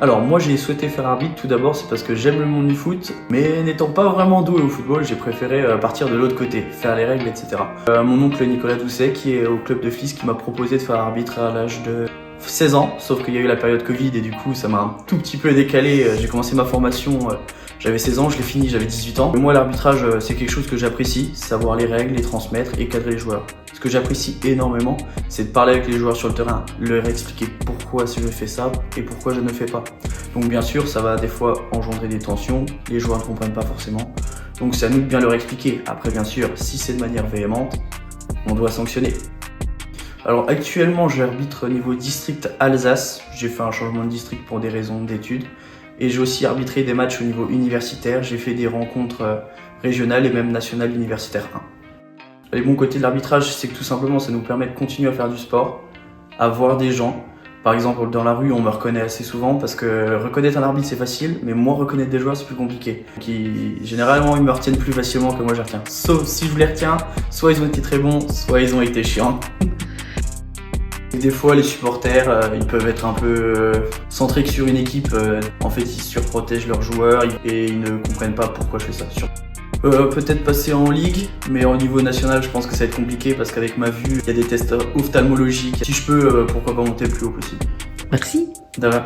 Alors moi j'ai souhaité faire arbitre tout d'abord, c'est parce que j'aime le monde du foot, mais n'étant pas vraiment doué au football, j'ai préféré partir de l'autre côté, faire les règles, etc. Mon oncle Nicolas Doucet, qui est au club de Flis, qui m'a proposé de faire arbitre à l'âge de 16 ans, sauf qu'il y a eu la période Covid et du coup ça m'a un tout petit peu décalé. J'ai commencé ma formation, j'avais 16 ans, je l'ai fini, j'avais 18 ans. Mais moi l'arbitrage c'est quelque chose que j'apprécie, savoir les règles, les transmettre et cadrer les joueurs. Ce que j'apprécie énormément, c'est de parler avec les joueurs sur le terrain, leur expliquer pourquoi je fais ça et pourquoi je ne fais pas. Donc bien sûr ça va des fois engendrer des tensions, les joueurs ne comprennent pas forcément. Donc c'est à nous de bien leur expliquer. Après bien sûr, si c'est de manière véhémente, on doit sanctionner. Alors actuellement j'arbitre au niveau district Alsace, j'ai fait un changement de district pour des raisons d'études. Et j'ai aussi arbitré des matchs au niveau universitaire, j'ai fait des rencontres régionales et même nationales universitaires 1. Les bons côtés de l'arbitrage, c'est que tout simplement ça nous permet de continuer à faire du sport, à voir des gens. Par exemple dans la rue on me reconnaît assez souvent parce que reconnaître un arbitre c'est facile, mais moi reconnaître des joueurs c'est plus compliqué. Généralement ils me retiennent plus facilement que moi je les retiens. Sauf si je les retiens, soit ils ont été très bons, soit ils ont été chiants. Des fois les supporters ils peuvent être un peu centrés que sur une équipe, en fait ils surprotègent leurs joueurs et ils ne comprennent pas pourquoi je fais ça. Peut-être passer en ligue, mais au niveau national je pense que ça va être compliqué parce qu'avec ma vue il y a des tests ophtalmologiques. Si je peux, pourquoi pas monter le plus haut possible. Merci. De rien.